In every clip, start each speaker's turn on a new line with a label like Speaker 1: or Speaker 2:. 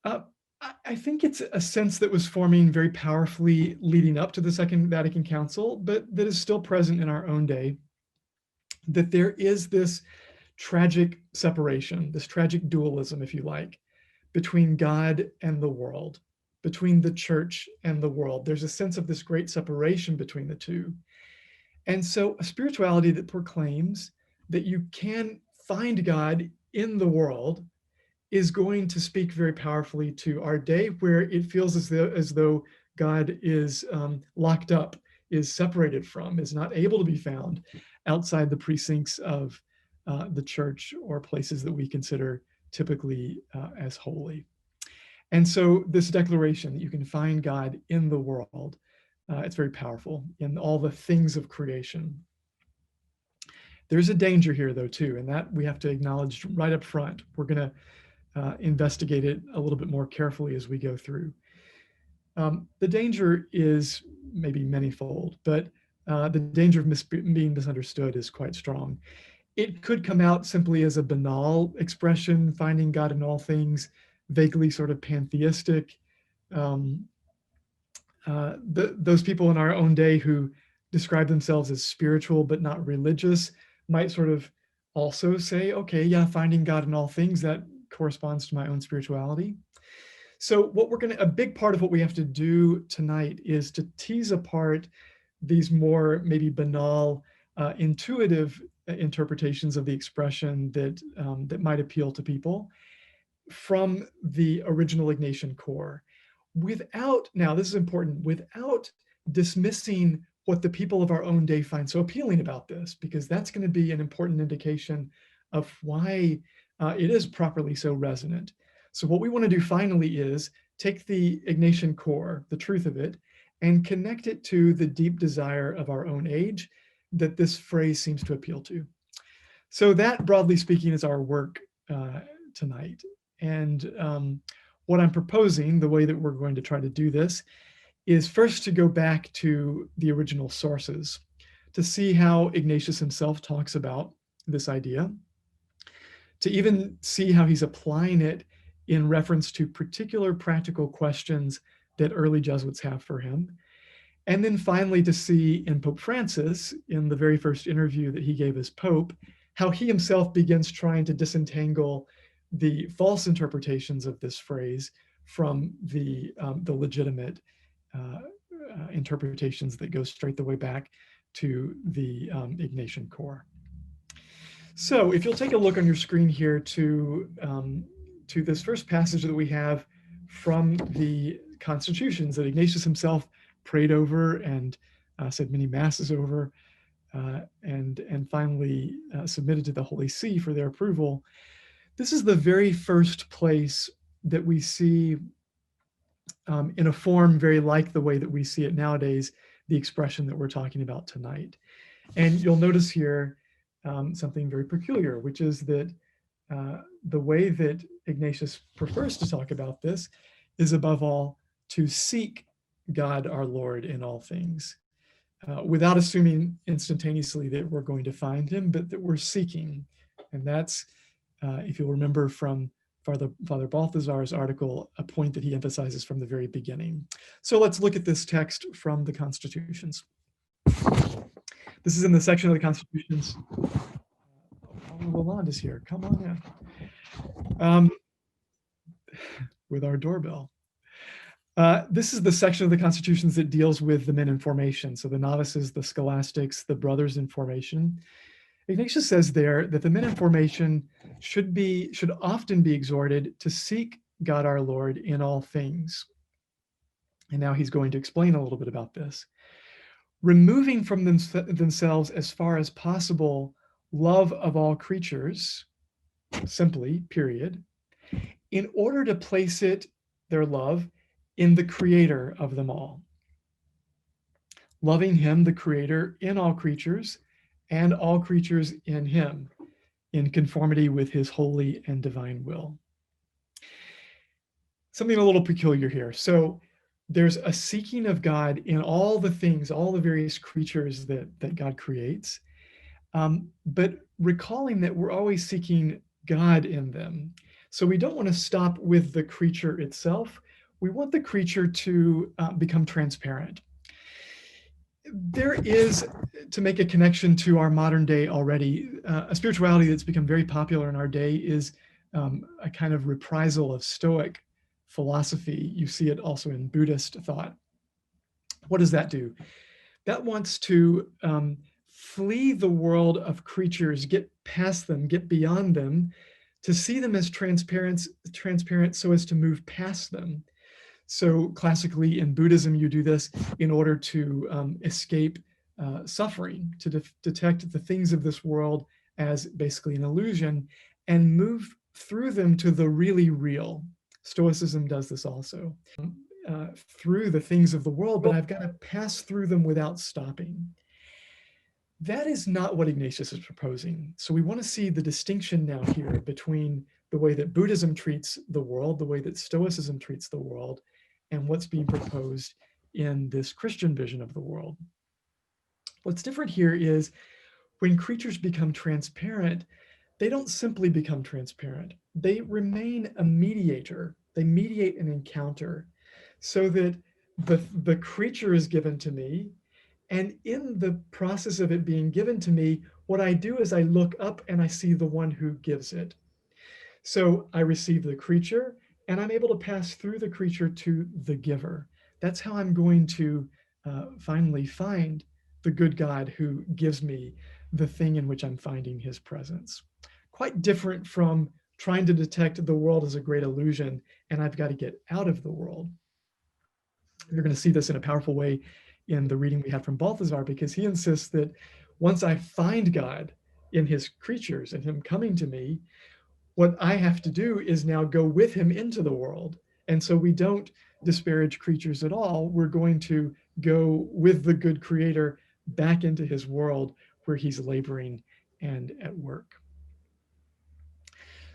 Speaker 1: Uh, I think it's a sense that was forming very powerfully leading up to the Second Vatican Council, but that is still present in our own day, that there is this tragic separation, this tragic dualism, if you like, between God and the world, between the church and the world. There's a sense of this great separation between the two. And so a spirituality that proclaims that you can find God in the world is going to speak very powerfully to our day, where it feels as though God is locked up, is separated from, is not able to be found outside the precincts of the church or places that we consider typically as holy. And so this declaration that you can find God in the world, it's very powerful in all the things of creation. There's a danger here, though, too, and that we have to acknowledge right up front. We're going to investigate it a little bit more carefully as we go through. The danger is maybe manyfold, but the danger of being misunderstood is quite strong. It could come out simply as a banal expression, finding God in all things, vaguely sort of pantheistic. Those people in our own day who describe themselves as spiritual but not religious might sort of also say, okay, yeah, finding God in all things, that corresponds to my own spirituality. So a big part of what we have to do tonight is to tease apart these more maybe banal, intuitive interpretations of the expression that might appeal to people from the original Ignatian core, now this is important, without dismissing what the people of our own day find so appealing about this, because that's going to be an important indication of why it is properly so resonant. So what we want to do finally is take the Ignatian core, the truth of it, and connect it to the deep desire of our own age that this phrase seems to appeal to. So that, broadly speaking, is our work tonight. And what I'm proposing, the way that we're going to try to do this, is first to go back to the original sources to see how Ignatius himself talks about this idea, to even see how he's applying it in reference to particular practical questions that early Jesuits have for him. And then finally to see in Pope Francis, in the very first interview that he gave as Pope, how he himself begins trying to disentangle the false interpretations of this phrase from the legitimate interpretations that go straight the way back to the Ignatian core. So if you'll take a look on your screen here to this first passage that we have from the constitutions that Ignatius himself prayed over and said many masses over, and finally submitted to the Holy See for their approval. This is the very first place that we see, in a form very like the way that we see it nowadays, the expression that we're talking about tonight. And you'll notice here something very peculiar, which is that the way that Ignatius prefers to talk about this is, above all, to seek God our Lord in all things, without assuming instantaneously that we're going to find him, but that we're seeking. And that's, if you'll remember from Father Balthazar's article, a point that he emphasizes from the very beginning. So let's look at this text from the Constitutions. This is in the section of the Constitutions. Lalonde is here. Come on in. With our doorbell. This is the section of the Constitutions that deals with the men in formation. So the novices, the scholastics, the brothers in formation. Ignatius says there that the men in formation should often be exhorted to seek God our Lord in all things. And now he's going to explain a little bit about this. Removing from themselves as far as possible love of all creatures, simply, period, in order to place their love, in the creator of them all. Loving him, the creator, in all creatures, and all creatures in him, in conformity with his holy and divine will. Something a little peculiar here. So there's a seeking of God in all the things, all the various creatures that God creates, but recalling that we're always seeking God in them. So we don't want to stop with the creature itself. We want the creature to become transparent. There is, to make a connection to our modern day already, a spirituality that's become very popular in our day is a kind of reprisal of Stoic philosophy. You see it also in Buddhist thought. What does that do? That wants to flee the world of creatures, get past them, get beyond them, to see them as transparent so as to move past them. So classically in Buddhism, you do this in order to escape suffering, to detect the things of this world as basically an illusion and move through them to the really real. Stoicism does this also. Through the things of the world, but I've got to pass through them without stopping. That is not what Ignatius is proposing. So we want to see the distinction now here between the way that Buddhism treats the world, the way that Stoicism treats the world, and what's being proposed in this Christian vision of the world. What's different here is when creatures become transparent, they don't simply become transparent. They remain a mediator. They mediate an encounter so that the creature is given to me. And in the process of it being given to me, what I do is I look up and I see the one who gives it. So I receive the creature and I'm able to pass through the creature to the giver. That's how I'm going to finally find the good God who gives me the thing in which I'm finding his presence. Quite different from trying to detect the world as a great illusion and I've got to get out of the world. You're going to see this in a powerful way in the reading we have from Balthasar, because he insists that once I find God in his creatures and him coming to me, what I have to do is now go with him into the world. And so we don't disparage creatures at all. We're going to go with the good creator back into his world where he's laboring and at work.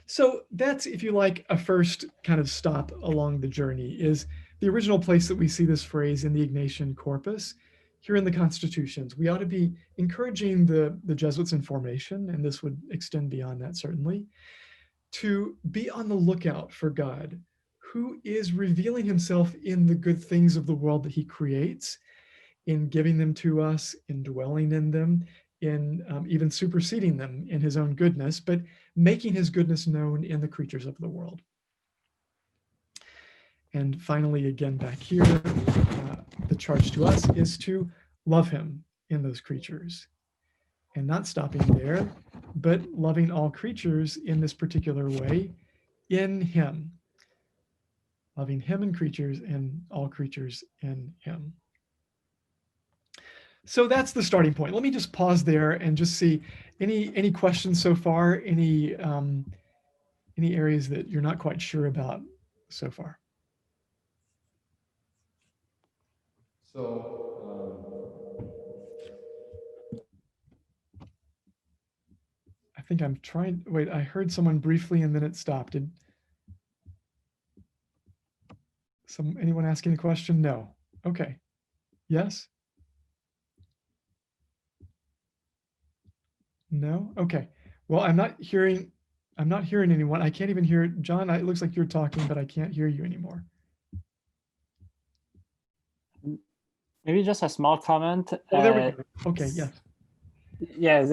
Speaker 1: So that's, if you like, a first kind of stop along the journey, is the original place that we see this phrase in the Ignatian corpus. Here in the Constitutions, we ought to be encouraging the Jesuits in formation, and this would extend beyond that certainly, to be on the lookout for God, who is revealing himself in the good things of the world that he creates, in giving them to us, in dwelling in them, in even superseding them in his own goodness, but making his goodness known in the creatures of the world. And finally, again, back here, the charge to us is to love him in those creatures, and not stopping there, but loving all creatures in this particular way in him, loving him and creatures and all creatures in him. So that's the starting point. Let me just pause there and just see any questions so far, any areas that you're not quite sure about so far. I think I'm trying, wait, I heard someone briefly and then it stopped. Did anyone ask any question? No. Okay. Yes? No? Okay. Well, I'm not hearing anyone. I can't even hear John. It looks like you're talking, but I can't hear you anymore.
Speaker 2: Maybe just a small comment.
Speaker 1: Oh, there we go. Okay, yes.
Speaker 2: Yes.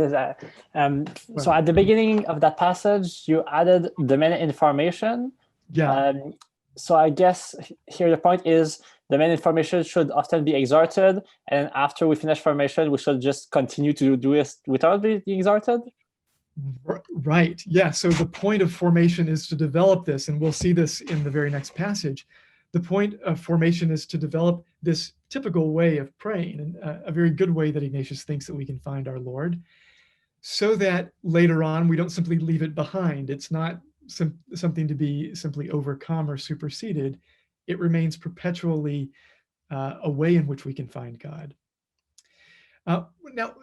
Speaker 2: So at the beginning of that passage, you added the main information.
Speaker 1: Yeah.
Speaker 2: So I guess here the point is the main information should often be exhorted, and after we finish formation, we should just continue to do it without being exhorted.
Speaker 1: Right. Yeah. So the point of formation is to develop this, and we'll see this in the very next passage. The point of formation is to develop this typical way of praying, and a very good way that Ignatius thinks that we can find our Lord, so that later on we don't simply leave it behind. It's not something to be simply overcome or superseded. It remains perpetually a way in which we can find God. Now,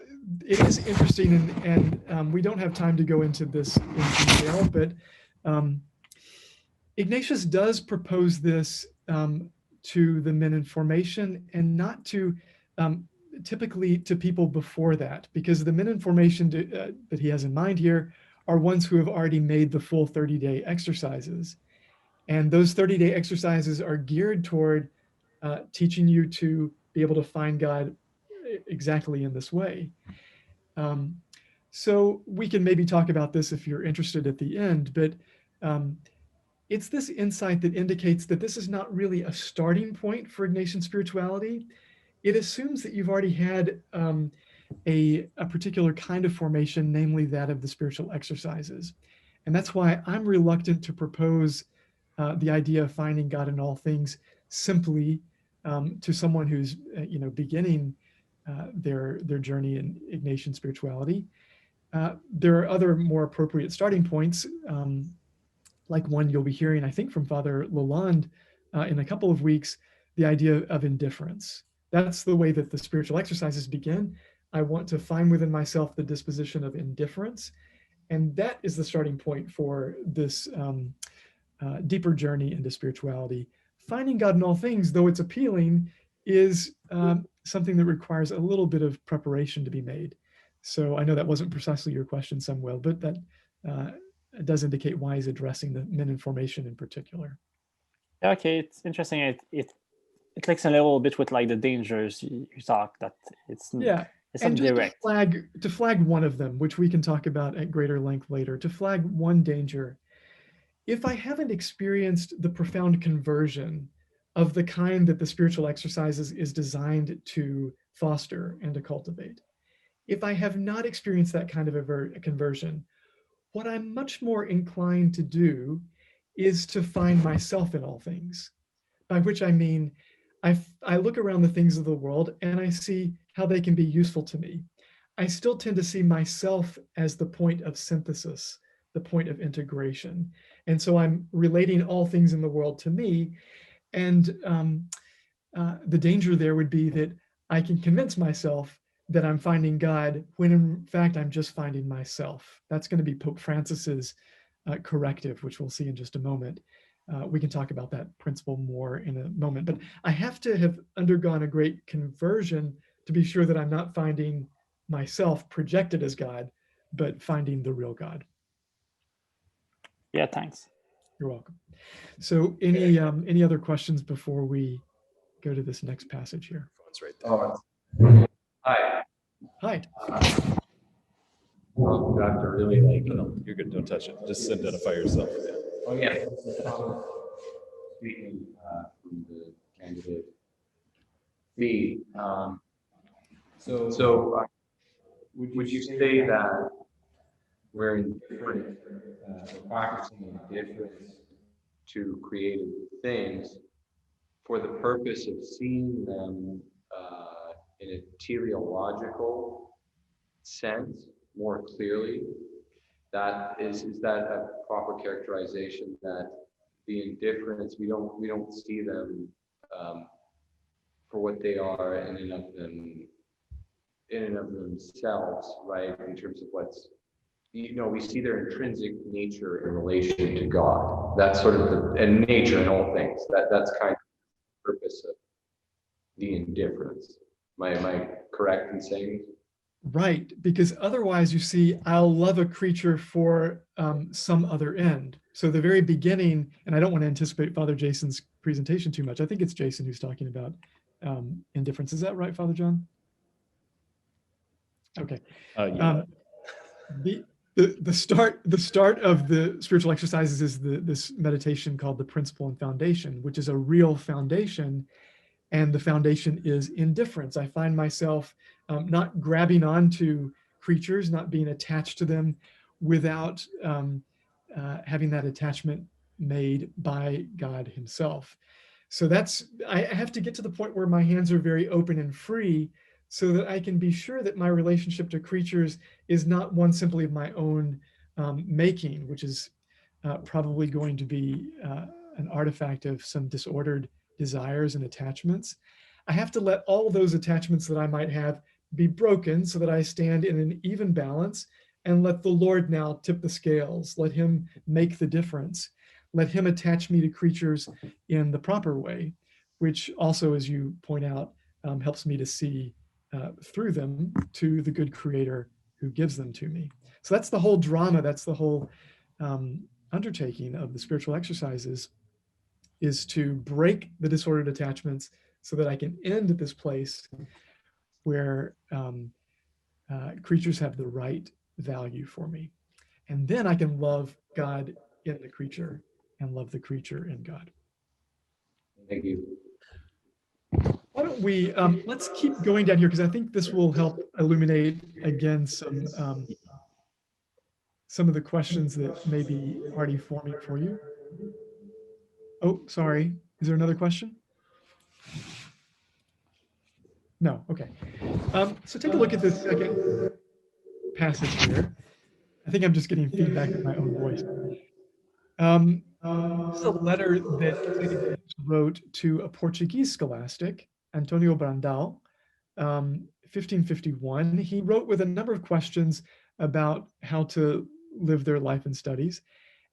Speaker 1: it is interesting, and we don't have time to go into this in detail, but Ignatius does propose this to the men in formation, and not to typically to people before that, because the men in formation that he has in mind here are ones who have already made the full 30-day exercises. And those 30-day exercises are geared toward teaching you to be able to find God exactly in this way. So we can maybe talk about this if you're interested at the end, but it's this insight that indicates that this is not really a starting point for Ignatian spirituality. It assumes that you've already had a particular kind of formation, namely that of the spiritual exercises. And that's why I'm reluctant to propose the idea of finding God in all things simply to someone who's beginning their journey in Ignatian spirituality. There are other more appropriate starting points, like one you'll be hearing, I think, from Father Lalonde in a couple of weeks, the idea of indifference. That's the way that the spiritual exercises begin. I want to find within myself the disposition of indifference. And that is the starting point for this deeper journey into spirituality. Finding God in all things, though it's appealing, is something that requires a little bit of preparation to be made. So I know that wasn't precisely your question, Samuel, but that does indicate why he's addressing the men in formation in particular.
Speaker 2: Okay, it's interesting. It clicks a little bit with like the dangers you talk, that it's
Speaker 1: Yeah.
Speaker 2: it's
Speaker 1: And
Speaker 2: not
Speaker 1: just
Speaker 2: direct.
Speaker 1: to flag one of them, which we can talk about at greater length later, to flag one danger. If I haven't experienced the profound conversion of the kind that the spiritual exercises is designed to foster and to cultivate, if I have not experienced that kind of a conversion, what I'm much more inclined to do is to find myself in all things. By which I mean, I look around the things of the world and I see how they can be useful to me. I still tend to see myself as the point of synthesis, the point of integration. And so I'm relating all things in the world to me. And the danger there would be that I can convince myself that I'm finding God when in fact I'm just finding myself. That's going to be Pope Francis's corrective, which we'll see in just a moment. We can talk about that principle more in a moment, but I have to have undergone a great conversion to be sure that I'm not finding myself projected as God, but finding the real God.
Speaker 2: Yeah, thanks.
Speaker 1: You're welcome. So any other questions before we go to this next passage here?
Speaker 3: Phone's right there. Hi.
Speaker 1: Hi.
Speaker 3: Doctor, really like,
Speaker 4: You're good. Don't touch it. Just identify yourself.
Speaker 3: oh yeah. Speaking from the candidate B. So would you say that we're indifferent, practicing indifference to created things for the purpose of seeing them in a teleological sense more clearly? That is that a proper characterization, that the indifference, we don't see them for what they are in and of themselves, right? In terms of what's, we see their intrinsic nature in relation to God. That's sort of and nature in all things. That's kind of the purpose of the indifference. Am I correct in saying?
Speaker 1: Right, because otherwise you see, I'll love a creature for some other end. So the very beginning, and I don't want to anticipate Father Jason's presentation too much. I think it's Jason who's talking about indifference. Is that right, Father John? Okay.
Speaker 4: Yeah.
Speaker 1: The start of the spiritual exercises is this meditation called the principle and foundation, which is a real foundation. And the foundation is indifference. I find myself not grabbing onto creatures, not being attached to them without having that attachment made by God himself. So I have to get to the point where my hands are very open and free so that I can be sure that my relationship to creatures is not one simply of my own making, which is probably going to be an artifact of some disordered desires and attachments. I have to let all those attachments that I might have be broken so that I stand in an even balance, and let the Lord now tip the scales. Let him make the difference. Let him attach me to creatures in the proper way, which also, as you point out, helps me to see through them to the good creator who gives them to me. So that's the whole drama. That's the whole undertaking of the spiritual exercises, is to break the disordered attachments so that I can end at this place where creatures have the right value for me. And then I can love God in the creature and love the creature in God.
Speaker 3: Thank you.
Speaker 1: Why don't we, let's keep going down here, because I think this will help illuminate again some of the questions that may be already forming for you. Oh, sorry. Is there another question? No, okay. So take a look at this second passage here. I think I'm just getting feedback in my own voice. This is a letter that Ignatius wrote to a Portuguese scholastic, Antonio Brandão, 1551. He wrote with a number of questions about how to live their life and studies.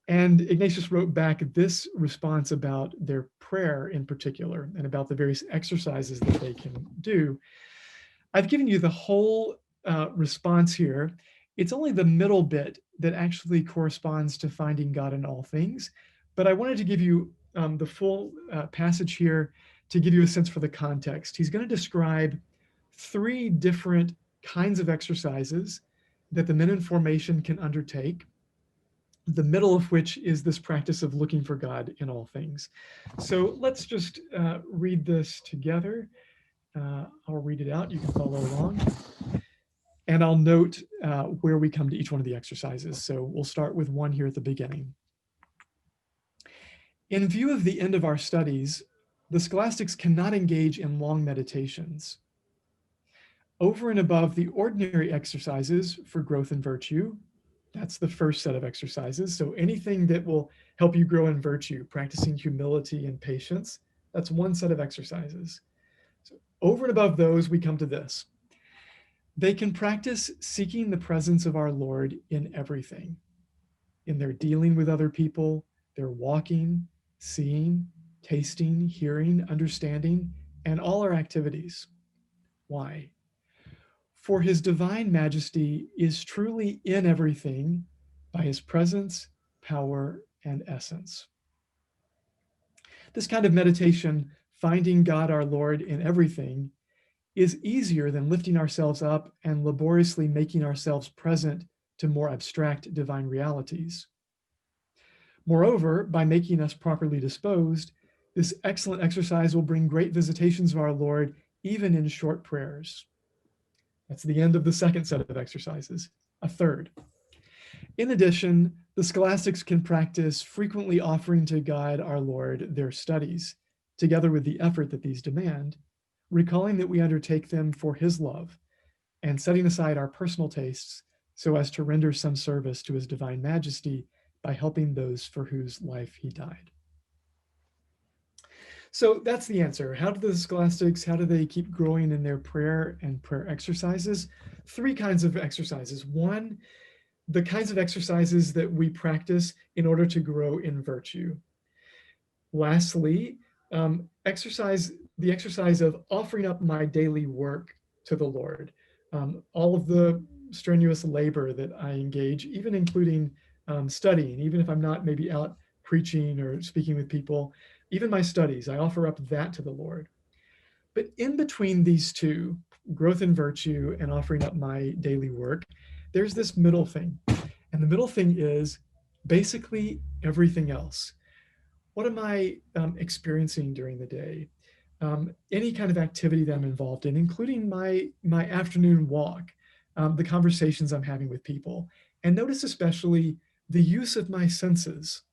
Speaker 1: And Ignatius wrote back this response about their prayer in particular, and about the various exercises that they can do. I've given you the whole response here. It's only the middle bit that actually corresponds to finding God in all things. But I wanted to give you the full passage here to give you a sense for the context. He's going to describe 3 different kinds of exercises that the men in formation can undertake, the middle of which is this practice of looking for God in all things. So let's just read this together. I'll read it out. You can follow along. And I'll note where we come to each one of the exercises. So we'll start with one here at the beginning. In view of the end of our studies, the scholastics cannot engage in long meditations. Over and above the ordinary exercises for growth in virtue, that's the first set of exercises. So anything that will help you grow in virtue, practicing humility and patience, that's one set of exercises. So over and above those, we come to this. They can practice seeking the presence of our Lord in everything, in their dealing with other people, their walking, seeing, tasting, hearing, understanding, and all our activities. Why? For his divine majesty is truly in everything by his presence, power, and essence. This kind of meditation, finding God our Lord in everything, is easier than lifting ourselves up and laboriously making ourselves present to more abstract divine realities. Moreover, by making us properly disposed, this excellent exercise will bring great visitations of our Lord, even in short prayers. That's the end of the second set of exercises. A third. In addition, the scholastics can practice frequently offering to God our Lord their studies, together with the effort that these demand, recalling that we undertake them for his love, and setting aside our personal tastes so as to render some service to his divine majesty by helping those for whose life he died. So that's the answer. How do the scholastics, how do they keep growing in their prayer and prayer exercises? 3 kinds of exercises. One, the kinds of exercises that we practice in order to grow in virtue. Lastly, the exercise of offering up my daily work to the Lord. All of the strenuous labor that I engage, even including studying, even if I'm not maybe out preaching or speaking with people, even my studies, I offer up that to the Lord. But in between these two, growth in virtue and offering up my daily work, there's this middle thing. And the middle thing is basically everything else. What am I experiencing during the day? Any kind of activity that I'm involved in, including my afternoon walk, the conversations I'm having with people. And notice especially the use of my senses,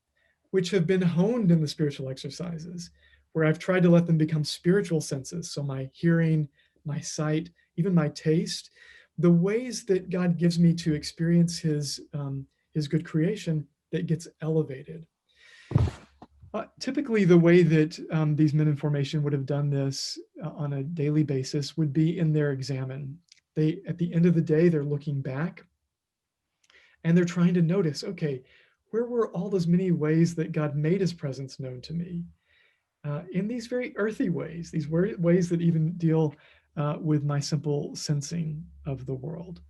Speaker 1: which have been honed in the spiritual exercises, where I've tried to let them become spiritual senses. So my hearing, my sight, even my taste, the ways that God gives me to experience his good creation that gets elevated. Typically, the way that these men in formation would have done this on a daily basis would be in their examen. At the end of the day, they're looking back and they're trying to notice, okay, where were all those many ways that God made his presence known to me? In these very earthy ways, these ways that even deal with my simple sensing of the world.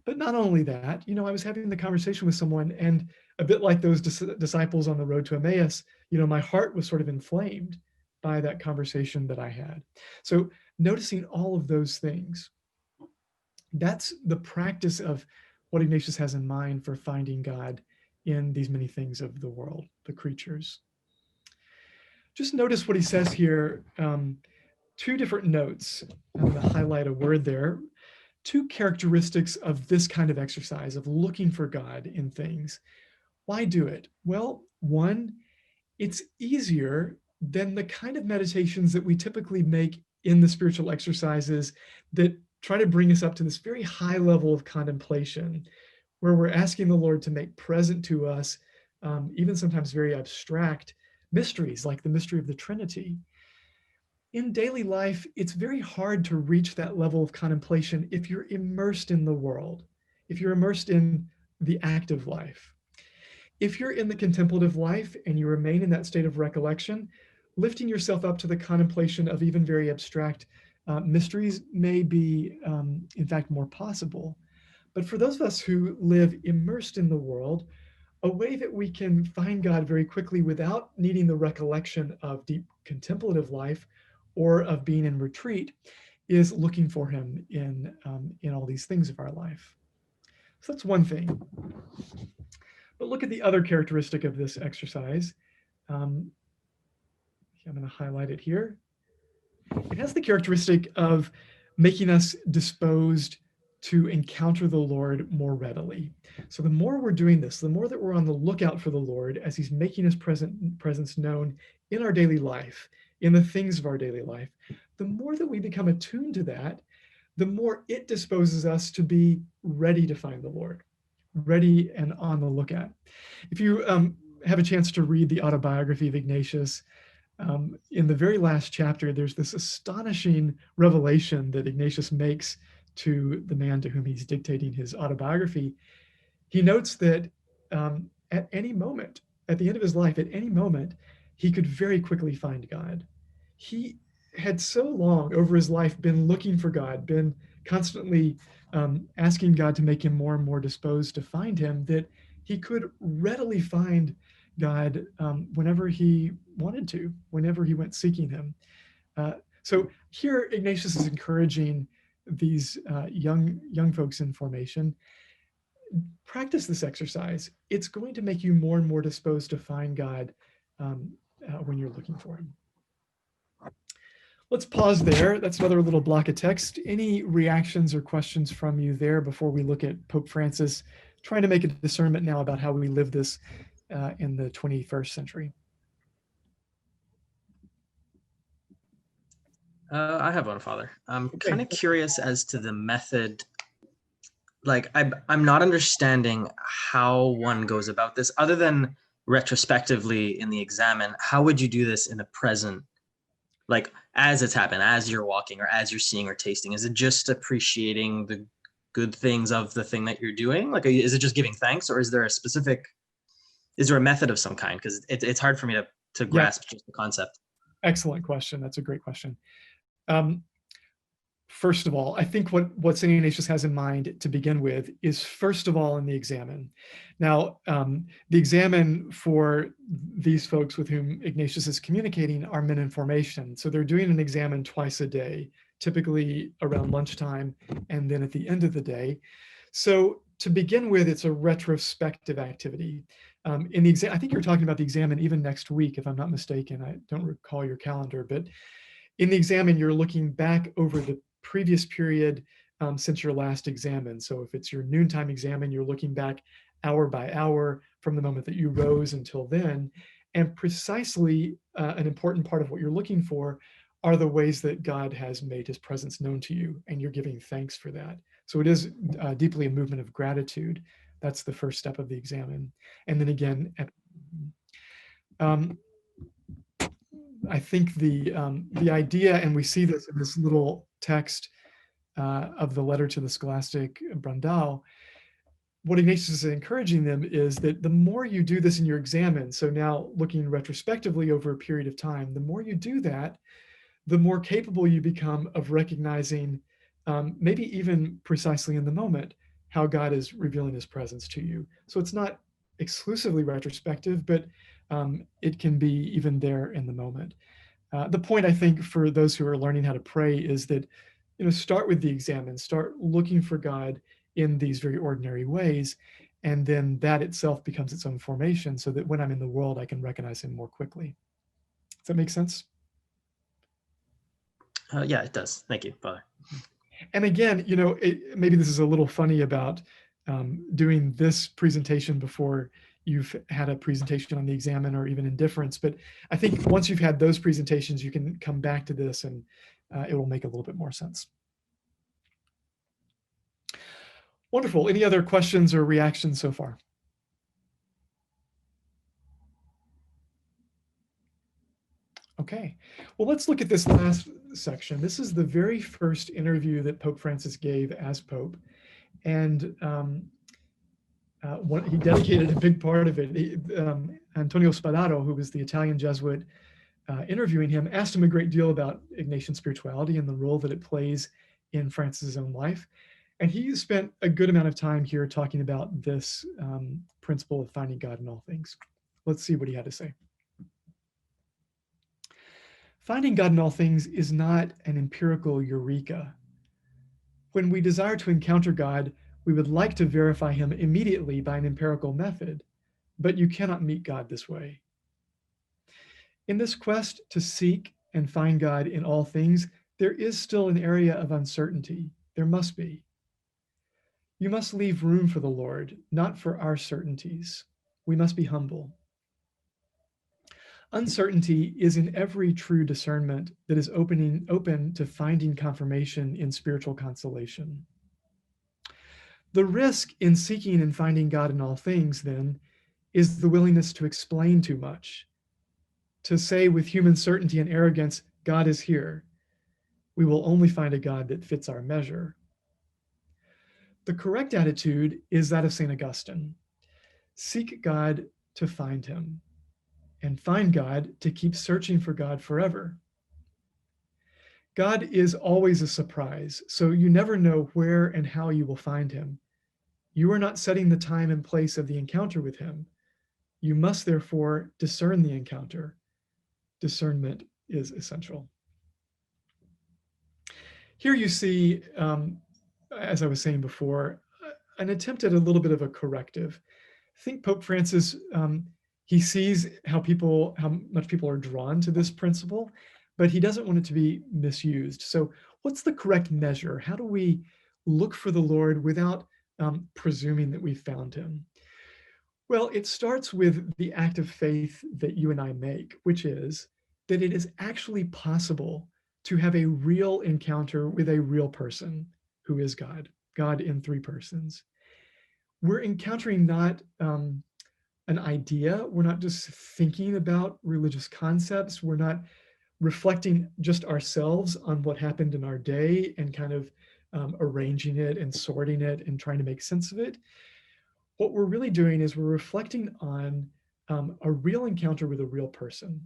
Speaker 1: But not only that, I was having the conversation with someone, and a bit like those disciples on the road to Emmaus, my heart was sort of inflamed by that conversation that I had. So noticing all of those things, that's the practice of what Ignatius has in mind for finding God in these many things of the world, the creatures. Just notice what he says here, two different notes. I'm going to highlight a word there. Two characteristics of this kind of exercise, of looking for God in things. Why do it? Well, one, it's easier than the kind of meditations that we typically make in the spiritual exercises that try to bring us up to this very high level of contemplation, where we're asking the Lord to make present to us, even sometimes very abstract mysteries like the mystery of the Trinity. In daily life, it's very hard to reach that level of contemplation if you're immersed in the world, if you're immersed in the active life. If you're in the contemplative life and you remain in that state of recollection, lifting yourself up to the contemplation of even very abstract mysteries may be, in fact, more possible. But for those of us who live immersed in the world, a way that we can find God very quickly without needing the recollection of deep contemplative life or of being in retreat is looking for him in all these things of our life. So that's one thing. But look at the other characteristic of this exercise. I'm going to highlight it here. It has the characteristic of making us disposed to encounter the Lord more readily. So the more we're doing this, the more that we're on the lookout for the Lord as he's making his presence known in our daily life, in the things of our daily life, the more that we become attuned to that, the more it disposes us to be ready to find the Lord, ready and on the lookout. If you have a chance to read the autobiography of Ignatius, in the very last chapter, there's this astonishing revelation that Ignatius makes to the man to whom he's dictating his autobiography. He notes that at any moment, at the end of his life, at any moment, he could very quickly find God. He had so long over his life been looking for God, been constantly asking God to make him more and more disposed to find him, that he could readily find God whenever he wanted to, whenever he went seeking him. So here Ignatius is encouraging these young folks in formation. Practice this exercise. It's going to make you more and more disposed to find God when you're looking for him. Let's pause there. That's another little block of text. Any reactions or questions from you there before we look at Pope Francis trying to make a discernment now about how we live this in the 21st century?
Speaker 5: I have one, Father. I'm kind of curious as to the method. Like, I'm not understanding how one goes about this other than retrospectively in the examen. How would you do this in the present? Like, as it's happened, as you're walking or as you're seeing or tasting? Is it just appreciating the good things of the thing that you're doing? Like, is it just giving thanks, or is there a method of some kind? Because it's hard for me to grasp just the concept.
Speaker 1: Excellent question. That's a great question. First of all, I think what St. Ignatius has in mind to begin with is, first of all, in the examen. Now, the examen for these folks with whom Ignatius is communicating are men in formation. So they're doing an examen twice a day, typically around lunchtime and then at the end of the day. So to begin with, it's a retrospective activity. In the exam, I think you're talking about the examen even next week, if I'm not mistaken. I don't recall your calendar, but in the examen, you're looking back over the previous period since your last examen. So if it's your noontime examen, you're looking back hour by hour from the moment that you rose until then. And precisely an important part of what you're looking for are the ways that God has made his presence known to you, and you're giving thanks for that. So it is deeply a movement of gratitude. That's the first step of the examen. And then again, I think the idea, and we see this in this little text of the letter to the scholastic Brandao, what Ignatius is encouraging them is that the more you do this in your examen, so now looking retrospectively over a period of time, the more you do that, the more capable you become of recognizing, maybe even precisely in the moment, how God is revealing his presence to you. So it's not exclusively retrospective, but it can be even there in the moment. The point, I think, for those who are learning how to pray is that, start with the examen, start looking for God in these very ordinary ways, and then that itself becomes its own formation, so that when I'm in the world, I can recognize him more quickly. Does that make sense?
Speaker 5: Yeah, it does. Thank you, Father.
Speaker 1: And again, maybe this is a little funny about doing this presentation before you've had a presentation on the examen or even indifference. But I think once you've had those presentations, you can come back to this and it will make a little bit more sense. Wonderful. Any other questions or reactions so far? Okay, well, let's look at this last section. This is the very first interview that Pope Francis gave as Pope. And he dedicated a big part of it. Antonio Spadaro, who was the Italian Jesuit interviewing him, asked him a great deal about Ignatian spirituality and the role that it plays in Francis's own life. And he spent a good amount of time here talking about this principle of finding God in all things. Let's see what he had to say. Finding God in all things is not an empirical eureka. When we desire to encounter God, we would like to verify him immediately by an empirical method, but you cannot meet God this way. In this quest to seek and find God in all things, there is still an area of uncertainty. There must be. You must leave room for the Lord, not for our certainties. We must be humble. Uncertainty is in every true discernment that is open to finding confirmation in spiritual consolation. The risk in seeking and finding God in all things, then, is the willingness to explain too much, to say with human certainty and arrogance, God is here. We will only find a God that fits our measure. The correct attitude is that of St. Augustine. Seek God to find him, and find God to keep searching for God forever. God is always a surprise, so you never know where and how you will find him. You are not setting the time and place of the encounter with him. You must therefore discern the encounter. Discernment is essential. Here you see, as I was saying before, an attempt at a little bit of a corrective. I think Pope Francis, he sees how much people are drawn to this principle, but he doesn't want it to be misused. So what's the correct measure? How do we look for the Lord without presuming that we've found him? Well, it starts with the act of faith that you and I make, which is that it is actually possible to have a real encounter with a real person who is God, God in three persons. We're encountering not an idea. We're not just thinking about religious concepts. We're not reflecting just ourselves on what happened in our day and kind of arranging it and sorting it and trying to make sense of it. What we're really doing is we're reflecting on a real encounter with a real person.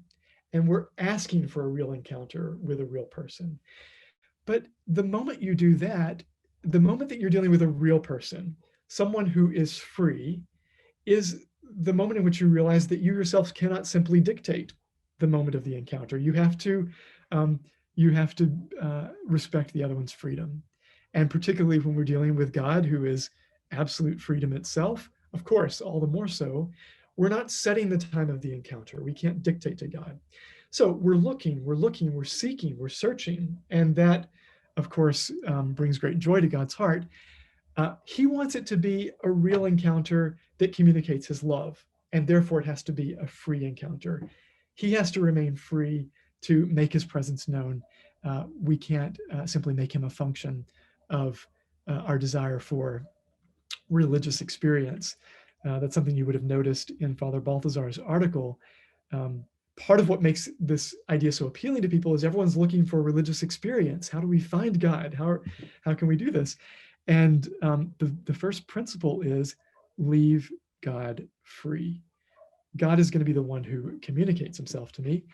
Speaker 1: And we're asking for a real encounter with a real person. But the moment you do that, the moment that you're dealing with a real person, someone who is free, is the moment in which you realize that you yourself cannot simply dictate the moment of the encounter. You have to respect the other one's freedom. And particularly when we're dealing with God, who is absolute freedom itself, of course, all the more so, we're not setting the time of the encounter. We can't dictate to God. So we're looking, we're seeking, we're searching. And that, of course, brings great joy to God's heart. He wants it to be a real encounter that communicates his love. And therefore, it has to be a free encounter. He has to remain free to make his presence known. We can't simply make him a function of our desire for religious experience. That's something you would have noticed in Father Balthazar's article. Part of what makes this idea so appealing to people is everyone's looking for religious experience. How do we find God? How can we do this? And the first principle is leave God free. God is going to be the one who communicates himself to me,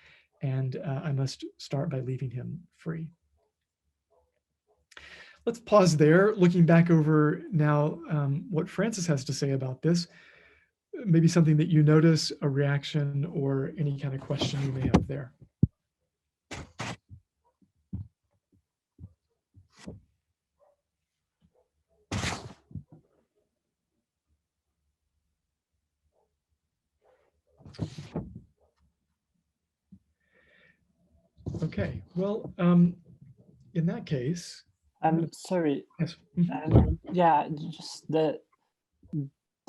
Speaker 1: and I must start by leaving him free. let's pause there, looking back over now what Francis has to say about this. Maybe something that you notice, a reaction, or any kind of question you may have there. Okay, well, in that case,
Speaker 2: I'm sorry.
Speaker 1: yes.
Speaker 2: Yeah, just the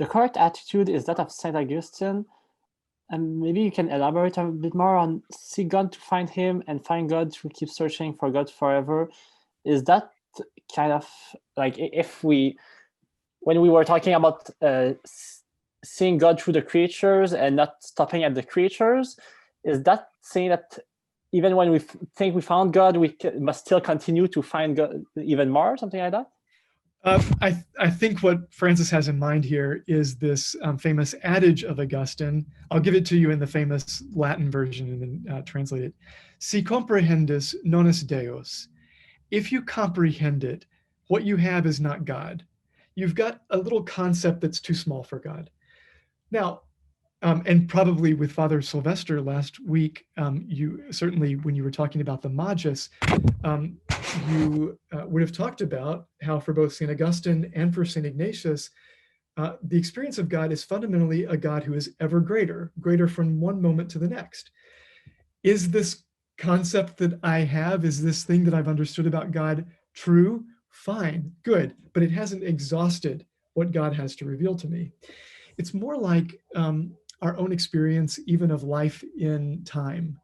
Speaker 2: correct attitude is that of Saint Augustine. And maybe you can elaborate a bit more on seek God to find him and find God to keep searching for God forever. Is that kind of like when we were talking about seeing God through the creatures and not stopping at the creatures, is that saying that even when we think we found God, we must still continue to find God even more, something like that?
Speaker 1: I think what Francis has in mind here is this famous adage of Augustine. I'll give it to you in the famous Latin version and then translate it. Si comprehendis, non est Deus. If you comprehend it, what you have is not God. You've got a little concept that's too small for God. Now, and probably with Father Sylvester last week, you certainly, when you were talking about the Magus, you would have talked about how for both St. Augustine and for St. Ignatius, the experience of God is fundamentally a God who is ever greater, greater from one moment to the next. Is this concept that I have, is this thing that I've understood about God true? Fine, good, but it hasn't exhausted what God has to reveal to me. It's more like our own experience, even of life in time.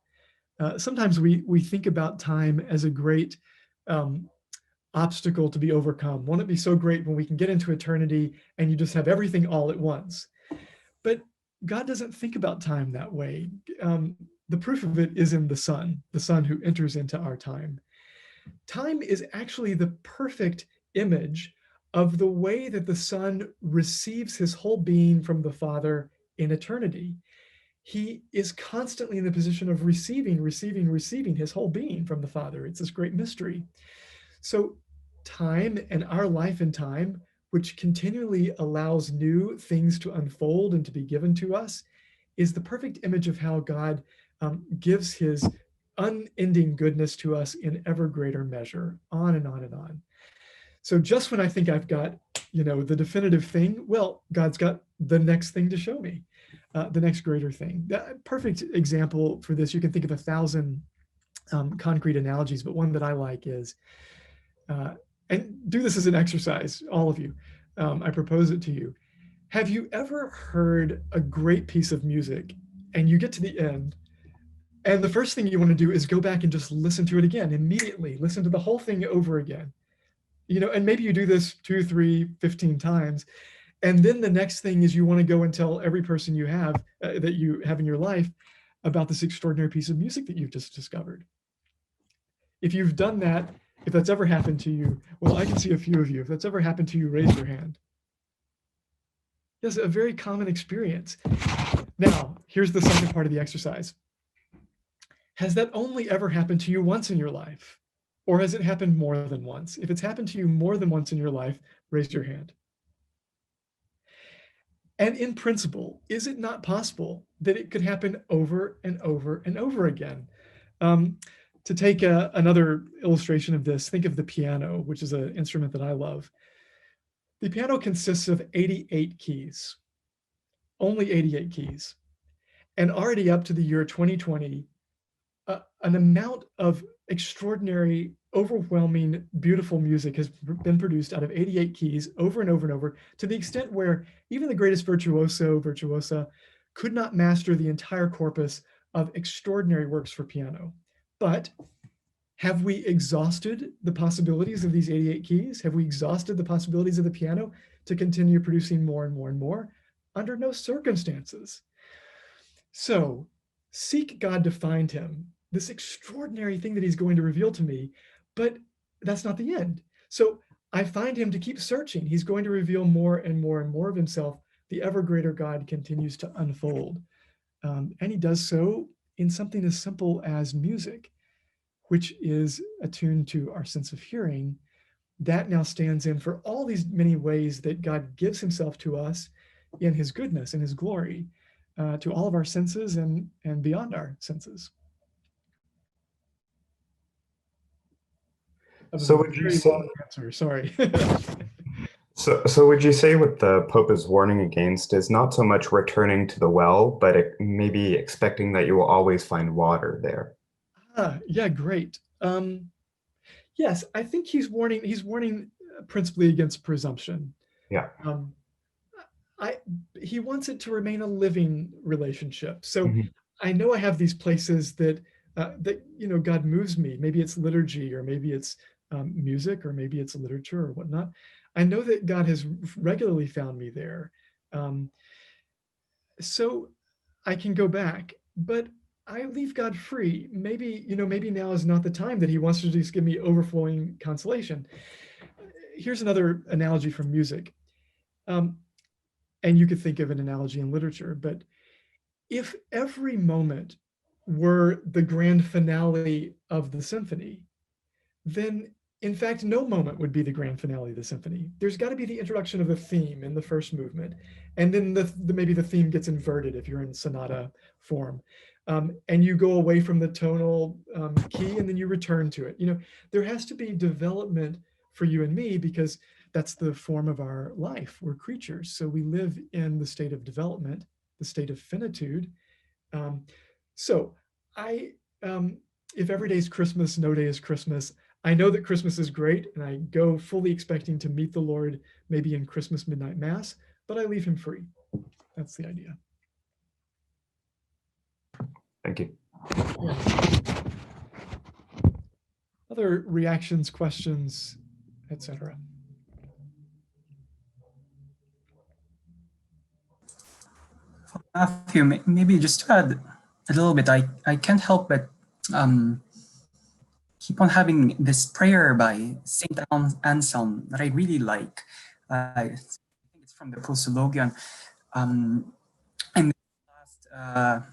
Speaker 1: Sometimes we think about time as a great obstacle to be overcome. Won't it be so great when we can get into eternity and you just have everything all at once? But God doesn't think about time that way. The proof of it is in the Son who enters into our time. Time is actually the perfect image of the way that the Son receives his whole being from the Father in eternity. He is constantly in the position of receiving his whole being from the Father. It's this great mystery. So time and our life in time, which continually allows new things to unfold and to be given to us, is the perfect image of how God gives his unending goodness to us in ever greater measure, on and on and on. So just when I think I've got, the definitive thing, well, God's got the next thing to show me, the next greater thing. That perfect example for this, you can think of 1,000 concrete analogies, but one that I like is, and do this as an exercise, all of you. I propose it to you. Have you ever heard a great piece of music and you get to the end, and the first thing you want to do is go back and just listen to it again immediately, listen to the whole thing over again? And maybe you do this 2, 3, 15 times. And then the next thing is you want to go and tell every person you have that you have in your life about this extraordinary piece of music that you've just discovered. If you've done that, if that's ever happened to you, well, I can see a few of you. If that's ever happened to you, raise your hand. Yes, a very common experience. Now, here's the second part of the exercise. Has that only ever happened to you once in your life? Or has it happened more than once? If it's happened to you more than once in your life, raise your hand. And in principle, is it not possible that it could happen over and over and over again? To take another illustration of this, think of the piano, which is an instrument that I love. The piano consists of 88 keys, only 88 keys. And already up to the year 2020, an amount of extraordinary, overwhelming, beautiful music has been produced out of 88 keys over and over and over, to the extent where even the greatest virtuosa could not master the entire corpus of extraordinary works for piano. But have we exhausted the possibilities of these 88 keys? Have we exhausted the possibilities of the piano to continue producing more and more and more? Under no circumstances. So seek God to find him, this extraordinary thing that he's going to reveal to me, but that's not the end. So I find him to keep searching. He's going to reveal more and more and more of himself. The ever greater God continues to unfold. And he does so in something as simple as music, which is attuned to our sense of hearing, that now stands in for all these many ways that God gives himself to us in his goodness and his glory, to all of our senses and beyond our senses. That was
Speaker 6: So
Speaker 1: a
Speaker 6: would you
Speaker 1: very
Speaker 6: say,
Speaker 1: long answer, sorry.
Speaker 6: so would you say what the Pope is warning against is not so much returning to the well, but maybe expecting that you will always find water there?
Speaker 1: Yeah, great. Yes, I think he's warning principally against presumption.
Speaker 6: Yeah.
Speaker 1: He wants it to remain a living relationship. So
Speaker 6: Mhm.
Speaker 1: I know I have these places that God moves me. Maybe it's liturgy, or maybe it's music, or maybe it's literature or whatnot. I know that God has regularly found me there. So I can go back, but I leave God free. Maybe now is not the time that he wants to just give me overflowing consolation. Here's another analogy from music. And you could think of an analogy in literature, but if every moment were the grand finale of the symphony, then in fact, no moment would be the grand finale of the symphony. There's got to be the introduction of a theme in the first movement, and then maybe the theme gets inverted if you're in sonata form, and you go away from the tonal key, and then you return to it. There has to be development for you and me, because that's the form of our life. We're creatures, so we live in the state of development, the state of finitude. So I, if every day is Christmas, no day is Christmas. I know that Christmas is great, and I go fully expecting to meet the Lord maybe in Christmas midnight mass, but I leave him free. That's the idea.
Speaker 6: Thank you.
Speaker 1: Yeah. Other reactions, questions, etc.
Speaker 7: Matthew, maybe just to add a little bit, I can't help but keep on having this prayer by Saint Anselm that I really like. I think it's from the Prosologion. And the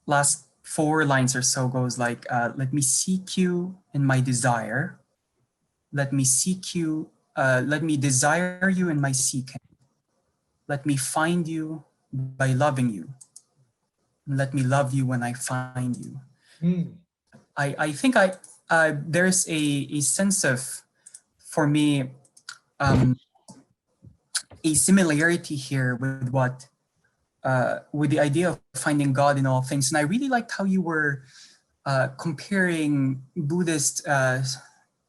Speaker 7: last 4 lines or so goes like, let me seek you in my desire. Let me seek you, let me desire you in my seeking. Let me find you by loving you. And let me love you when I find you.
Speaker 1: Mm.
Speaker 7: I think there's a sense of, for me, a similarity here with what with the idea of finding God in all things. And I really liked how you were comparing Buddhist kind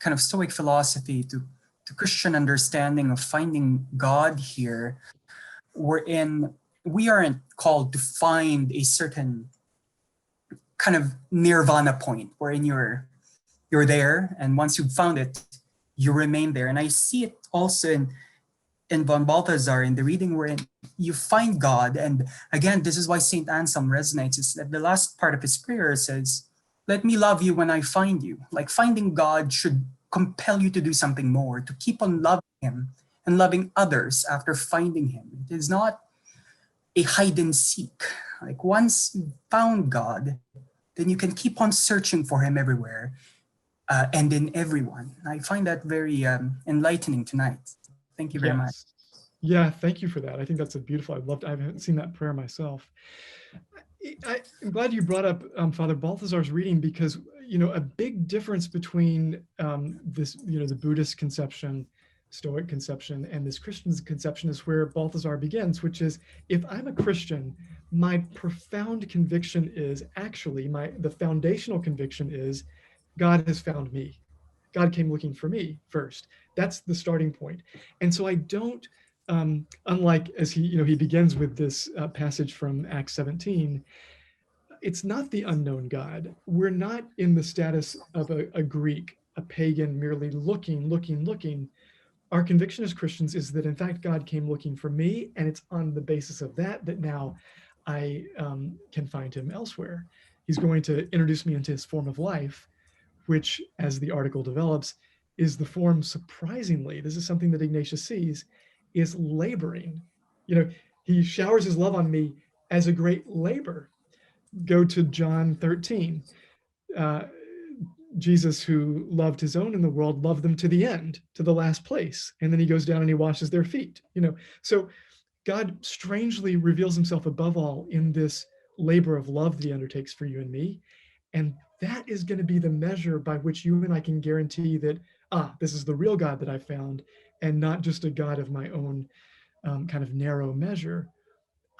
Speaker 7: of Stoic philosophy to Christian understanding of finding God here, wherein we aren't called to find a certain kind of nirvana point wherein you're there, and once you've found it, you remain there. And I see it also in von Balthasar in the reading wherein you find God. And again, this is why Saint Anselm resonates, is that the last part of his prayer says, let me love you when I find you. Like, finding God should compel you to do something more, to keep on loving him and loving others after finding him. It is not a hide and seek. Like, once you found God, then you can keep on searching for him everywhere and in everyone. I find that very enlightening tonight. Thank you very much.
Speaker 1: Yeah, thank you for that. I think that's a beautiful, I haven't seen that prayer myself. I'm glad you brought up Father Balthasar's reading, because, a big difference between this, the Buddhist conception, Stoic conception, and this Christian conception is where Balthasar begins, which is, if I'm a Christian, my profound conviction is actually, the foundational conviction is, God has found me. God came looking for me first. That's the starting point. And so I don't, unlike as he begins with this passage from Acts 17, it's not the unknown God. We're not in the status of a Greek, a pagan, merely looking. Our conviction as Christians is that in fact God came looking for me, and it's on the basis of that now I can find him elsewhere. He's going to introduce me into his form of life, which, as the article develops, is the form, surprisingly, this is something that Ignatius sees, is laboring. He showers his love on me as a great labor. Go to John 13. Jesus, who loved his own in the world, loved them to the end, to the last place. And then he goes down and he washes their feet, So God strangely reveals himself above all in this labor of love that he undertakes for you and me. And that is going to be the measure by which you and I can guarantee that, this is the real God that I found, and not just a God of my own kind of narrow measure.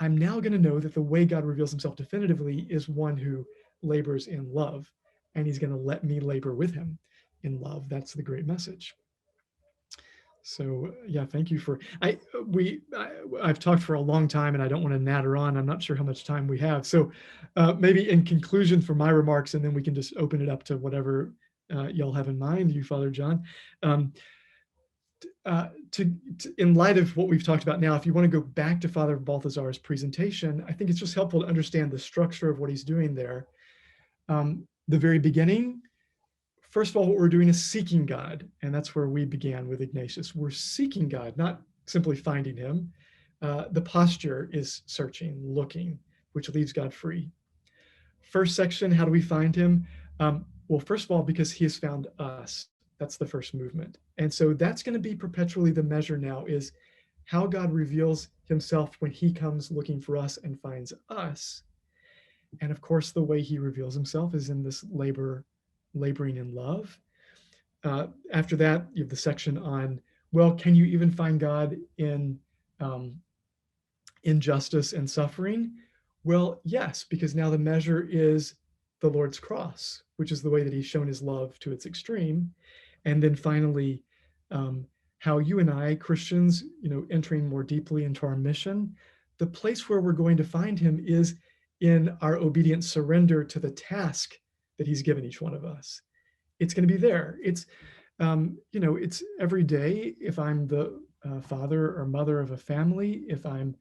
Speaker 1: I'm now going to know that the way God reveals himself definitively is one who labors in love, and he's going to let me labor with him in love. That's the great message. So yeah, thank you for, I've talked for a long time and I don't want to natter on. I'm not sure how much time we have. So maybe in conclusion for my remarks, and then we can just open it up to whatever y'all have in mind, you, Father John. In light of what we've talked about now, if you want to go back to Father Balthazar's presentation, I think it's just helpful to understand the structure of what he's doing there. The very beginning, first of all, what we're doing is seeking God. And that's where we began with Ignatius. We're seeking God, not simply finding him. The posture is searching, looking, which leaves God free. First section, how do we find him? Well, first of all, because he has found us. That's the first movement. And so that's going to be perpetually the measure now, is how God reveals himself when he comes looking for us and finds us. And of course, the way he reveals himself is in this laboring in love. After that, you have the section on, well, can you even find God in injustice and suffering? Well, yes, because now the measure is the Lord's cross, which is the way that he's shown his love to its extreme. And then finally, how you and I, Christians, entering more deeply into our mission, the place where we're going to find him is in our obedient surrender to the task that he's given each one of us. It's going to be there. It's, it's every day. If I'm the father or mother of a family, if I'm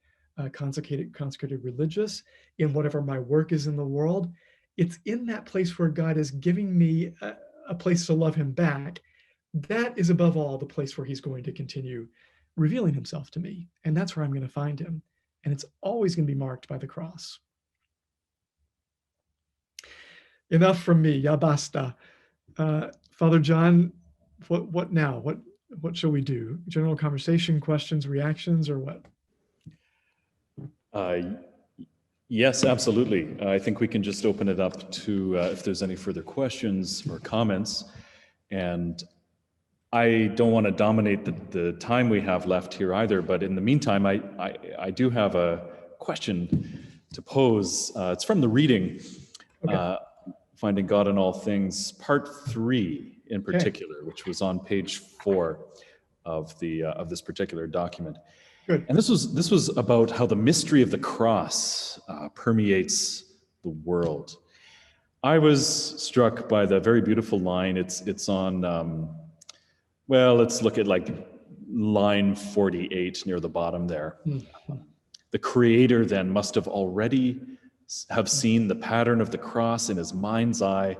Speaker 1: consecrated religious, in whatever my work is in the world, it's in that place where God is giving me a place to love him back. That is above all the place where he's going to continue revealing himself to me. And that's where I'm going to find him. And it's always going to be marked by the cross. Enough from me, ya basta. Father John, what now? What shall we do? General conversation, questions, reactions, or what?
Speaker 4: Yes, absolutely. I think we can just open it up to if there's any further questions or comments. And I don't want to dominate the time we have left here either, but in the meantime, I do have a question to pose. It's from the reading, okay. Finding God in All Things, part 3 in particular, okay, which was on page 4 of this particular document.
Speaker 1: Good.
Speaker 4: And this was about how the mystery of the cross permeates the world. I was struck by the very beautiful line. It's on, well, let's look at like line 48 near the bottom there. Mm-hmm. The Creator then must have already have seen the pattern of the cross in his mind's eye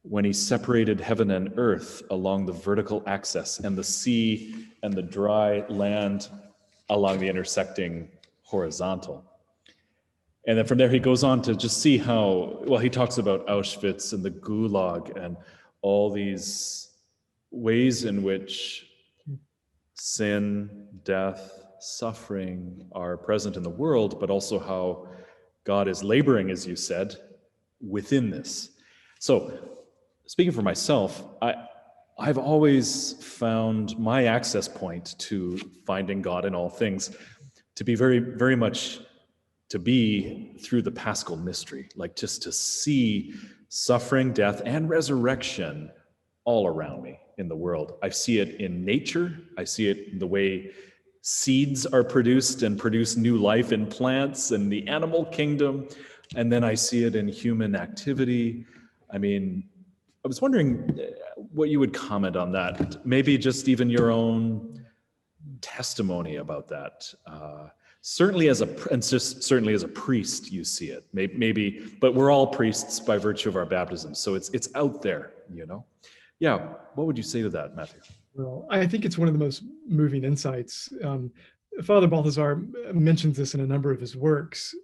Speaker 4: when he separated heaven and earth along the vertical axis and the sea and the dry land along the intersecting horizontal. And then from there, he goes on to just see how, well, he talks about Auschwitz and the Gulag and all these ways in which sin, death, suffering are present in the world, but also how God is laboring, as you said, within this. So, speaking for myself, I've always found my access point to finding God in all things to be very, very much to be through the Paschal mystery, like just to see suffering, death, and resurrection all around me in the world. I see it in nature. I see it in the way seeds are produced and produce new life in plants and the animal kingdom. And then I see it in human activity. I mean, I was wondering what you would comment on that. Maybe just even your own testimony about that. Certainly as a priest, you see it. Maybe, but we're all priests by virtue of our baptism. So it's out there, Yeah, what would you say to that, Matthew?
Speaker 1: Well, I think it's one of the most moving insights. Father Balthazar mentions this in a number of his works,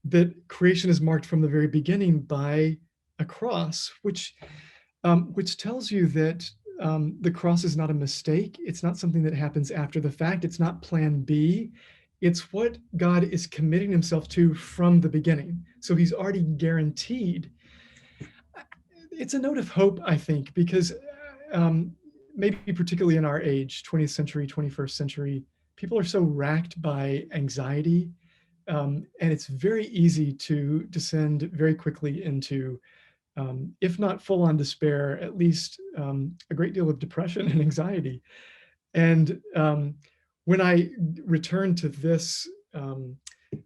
Speaker 1: that creation is marked from the very beginning by a cross, which tells you that the cross is not a mistake. It's not something that happens after the fact. It's not plan B. It's what God is committing himself to from the beginning. So he's already guaranteed. It's a note of hope, I think, because maybe particularly in our age, 20th century, 21st century, people are so racked by anxiety. And it's very easy to descend very quickly into if not full on despair, at least a great deal of depression and anxiety. And when I return to this,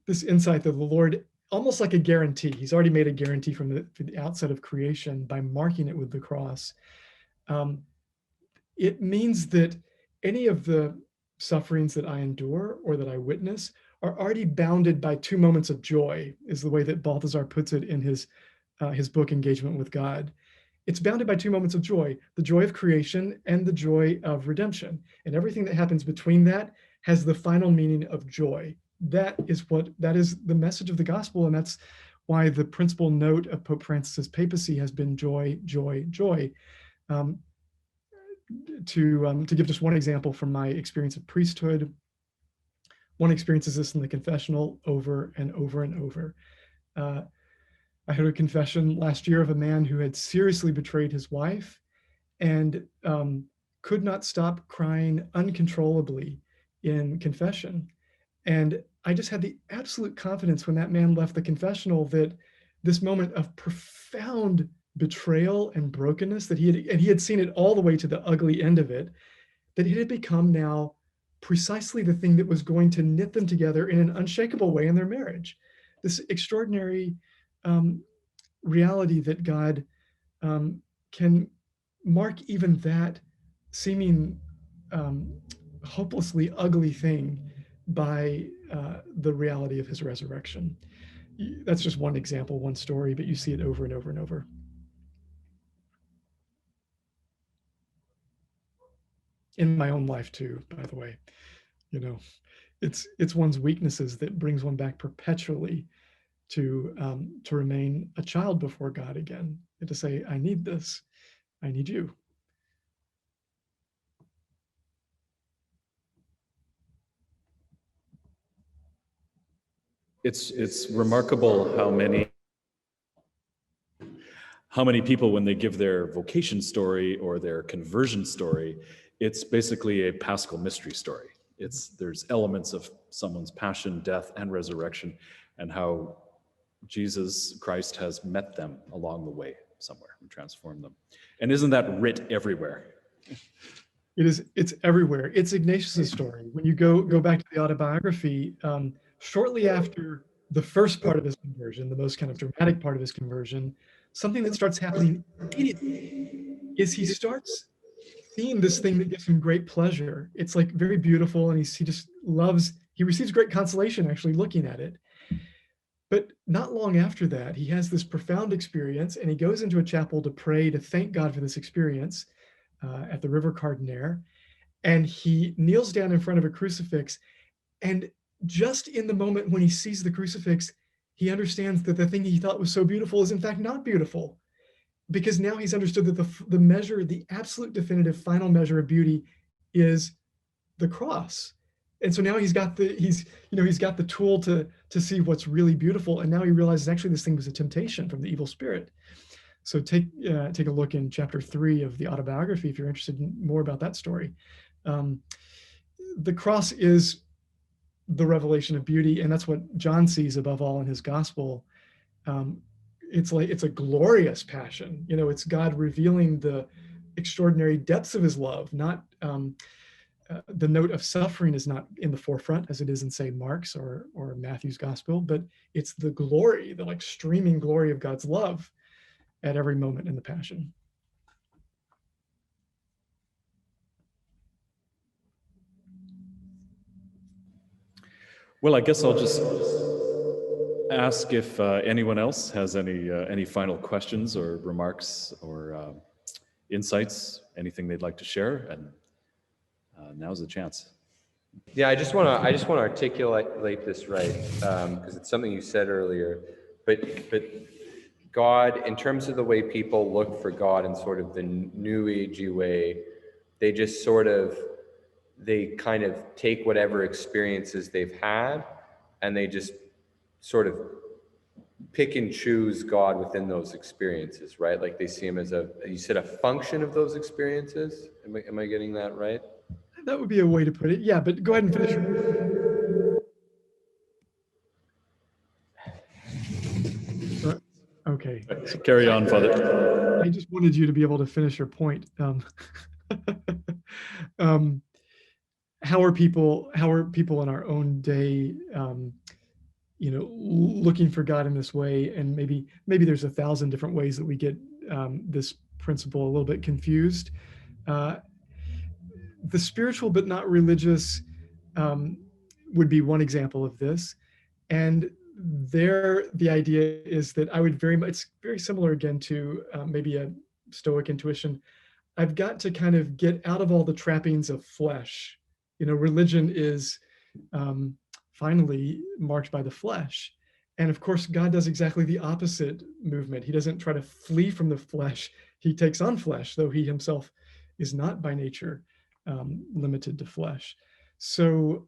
Speaker 1: this insight that the Lord, almost like a guarantee, he's already made a guarantee from the outset of creation by marking it with the cross. It means that any of the sufferings that I endure or that I witness are already bounded by two moments of joy, is the way that Balthasar puts it in his book, Engagement with God. It's bounded by two moments of joy, the joy of creation and the joy of redemption. And everything that happens between that has the final meaning of joy. That is the message of the gospel. And that's why the principal note of Pope Francis's papacy has been joy, joy, joy. To give just one example from my experience of priesthood, one experiences this in the confessional over and over and over. I heard a confession last year of a man who had seriously betrayed his wife and could not stop crying uncontrollably in confession. And I just had the absolute confidence when that man left the confessional that this moment of profound betrayal and brokenness that he had seen it all the way to the ugly end of it, that it had become now precisely the thing that was going to knit them together in an unshakable way in their marriage. This extraordinary reality that God can mark even that seeming hopelessly ugly thing by the reality of his resurrection. That's just one example, one story, but you see it over and over and over. In my own life too, by the way. You know, it's one's weaknesses that brings one back perpetually to remain a child before God again, and to say, I need this, I need you.
Speaker 4: It's remarkable how many people, when they give their vocation story or their conversion story, it's basically a Paschal mystery story. There's elements of someone's passion, death, and resurrection, and how Jesus Christ has met them along the way somewhere and transformed them. And isn't that writ everywhere?
Speaker 1: It's everywhere. It's Ignatius's story. When you go back to the autobiography, shortly after the first part of his conversion, the most kind of dramatic part of his conversion, something that starts happening immediately is he starts seeing this thing that gives him great pleasure. It's like very beautiful, and he receives great consolation actually looking at it. But not long after that, he has this profound experience, and he goes into a chapel to pray, to thank God for this experience at the River Cardinere, and he kneels down in front of a crucifix, and just in the moment when he sees the crucifix, he understands that the thing he thought was so beautiful is in fact not beautiful, because now he's understood that the measure, the absolute definitive final measure of beauty is the cross. And so now he's got the tool to see what's really beautiful, and now he realizes actually this thing was a temptation from the evil spirit. So take a look in chapter 3 of the autobiography if you're interested in more about that story. The cross is the revelation of beauty, and that's what John sees above all in his gospel. It's a glorious passion. It's God revealing the extraordinary depths of his love. Not the note of suffering is not in the forefront as it is in, say, Mark's or Matthew's gospel, but it's the glory, the like streaming glory of God's love at every moment in the passion.
Speaker 4: Well, I guess I'll just ask if anyone else has any final questions or remarks or insights, anything they'd like to share, and now's the chance.
Speaker 3: Yeah, I just want to articulate this right, because it's something you said earlier. But God, in terms of the way people look for God in sort of the new agey way, they just sort of, they kind of take whatever experiences they've had and they just sort of pick and choose God within those experiences, right? Like they see him as a, you said, a function of those experiences. Am I getting that right?
Speaker 1: That would be a way to put it. Yeah, but go ahead and finish. Okay.
Speaker 4: So carry on, Father.
Speaker 1: I just wanted you to be able to finish your point. How are people in our own day, looking for God in this way? And maybe there's 1,000 different ways that we get this principle a little bit confused. The spiritual but not religious would be one example of this. And the idea is that I would it's very similar again to maybe a Stoic intuition. I've got to kind of get out of all the trappings of flesh. Religion is finally marked by the flesh. And of course, God does exactly the opposite movement. He doesn't try to flee from the flesh. He takes on flesh, though he himself is not by nature limited to flesh. So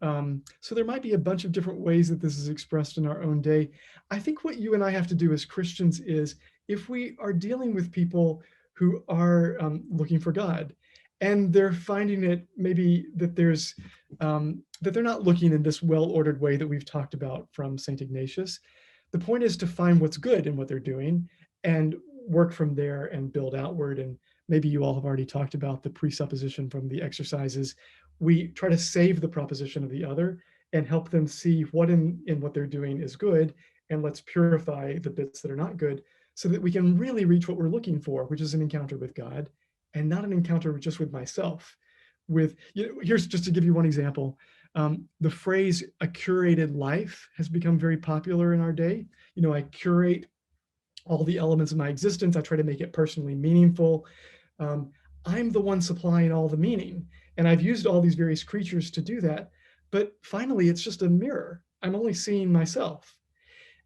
Speaker 1: there might be a bunch of different ways that this is expressed in our own day. I think what you and I have to do as Christians is, if we are dealing with people who are looking for God, and they're finding it maybe that there's that they're not looking in this well-ordered way that we've talked about from St. Ignatius. The point is to find what's good in what they're doing and work from there and build outward. And maybe you all have already talked about the presupposition from the exercises. We try to save the proposition of the other and help them see what in what they're doing is good, and let's purify the bits that are not good so that we can really reach what we're looking for, which is an encounter with God, and not an encounter just with myself. Here's just to give you one example. The phrase "a curated life" has become very popular in our day. I curate all the elements of my existence. I try to make it personally meaningful. I'm the one supplying all the meaning. And I've used all these various creatures to do that. But finally, it's just a mirror. I'm only seeing myself.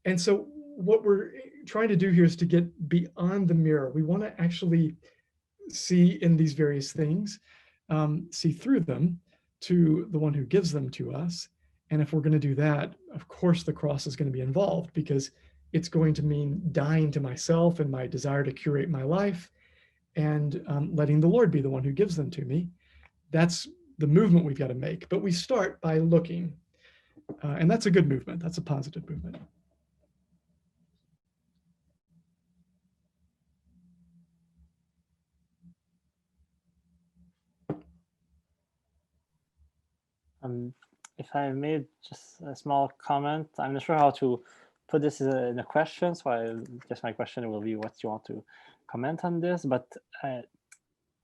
Speaker 1: And so what we're trying to do here is to get beyond the mirror. We want to actually see in these various things, see through them to the one who gives them to us. And if we're going to do that, of course, the cross is going to be involved, because it's going to mean dying to myself and my desire to curate my life, and letting the Lord be the one who gives them to me. That's the movement we've got to make. But we start by looking. And that's a good movement. That's a positive movement.
Speaker 2: If I made just a small comment, I'm not sure how to put this in a question, so I guess my question will be what you want to comment on this. But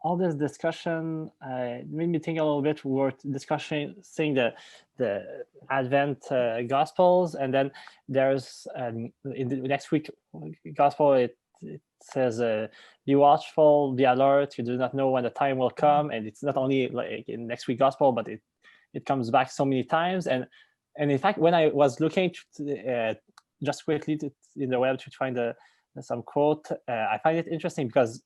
Speaker 2: all this discussion made me think a little bit. We were discussing the Advent Gospels, and then there's in the next week Gospel, it says, be watchful, be alert, you do not know when the time will come. And it's not only like in next week Gospel, but it comes back so many times. And in fact, when I was looking just quickly in the web to find some quote, I find it interesting because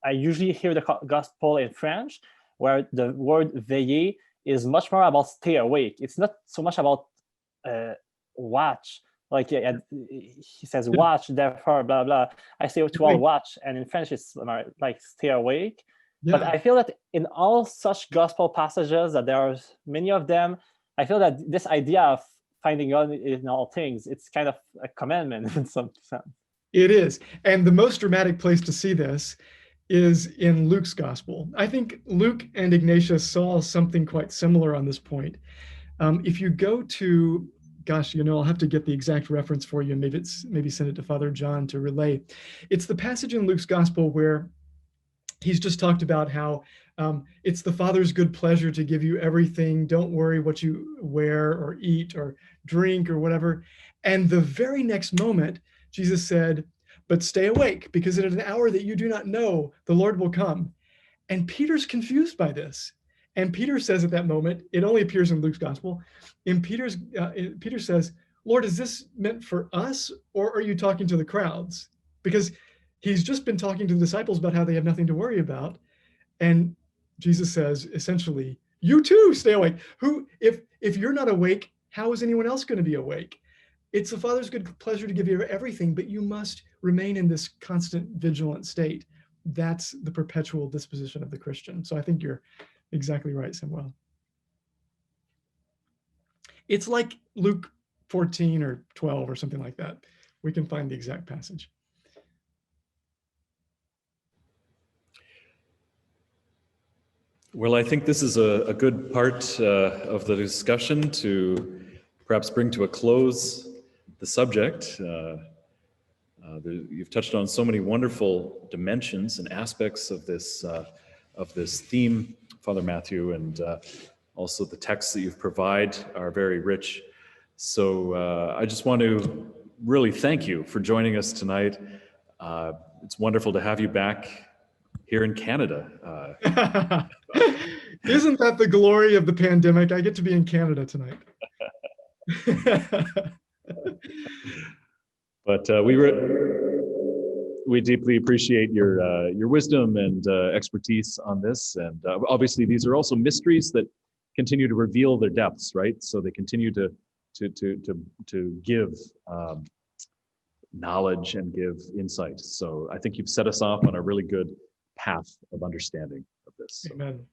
Speaker 2: I usually hear the gospel in French, where the word veiller is much more about stay awake. It's not so much about watch. Like he says, watch, therefore, blah, blah. I say to all watch. And in French, it's like stay awake. Yeah. But I feel that in all such gospel passages, that there are many of them, I feel that this idea of finding God in all things, it's kind of a commandment in some sense.
Speaker 1: It is. And the most dramatic place to see this is in Luke's gospel. I think Luke and Ignatius saw something quite similar on this point. If you go to, gosh, I'll have to get the exact reference for you. Maybe send it to Father John to relay. It's the passage in Luke's gospel where he's just talked about how it's the Father's good pleasure to give you everything. Don't worry what you wear or eat or drink or whatever. And the very next moment, Jesus said, but stay awake, because at an hour that you do not know, the Lord will come. And Peter's confused by this. And Peter says at that moment, it only appears in Luke's gospel, and Peter says, Lord, is this meant for us, or are you talking to the crowds? because he's just been talking to the disciples about how they have nothing to worry about. And Jesus says, essentially, you too stay awake. If you're not awake, how is anyone else going to be awake? It's the Father's good pleasure to give you everything, but you must remain in this constant vigilant state. That's the perpetual disposition of the Christian. So I think you're exactly right, Samuel. It's like Luke 14 or 12 or something like that. We can find the exact passage.
Speaker 4: Well, I think this is a good part of the discussion to perhaps bring to a close the subject. You've touched on so many wonderful dimensions and aspects of this theme, Father Matthew, and also the texts that you've provided are very rich. So I just want to really thank you for joining us tonight. It's wonderful to have you back here in Canada.
Speaker 1: Isn't that the glory of the pandemic? I get to be in Canada tonight.
Speaker 4: But we deeply appreciate your wisdom and expertise on this. And obviously, these are also mysteries that continue to reveal their depths, right? So they continue to give knowledge and give insight. So I think you've set us off on a really good path of understanding of this. So,
Speaker 1: amen.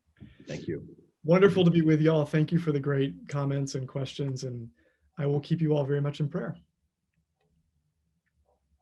Speaker 4: Thank you.
Speaker 1: Wonderful to be with y'all. Thank you for the great comments and questions, and I will keep you all very much in prayer.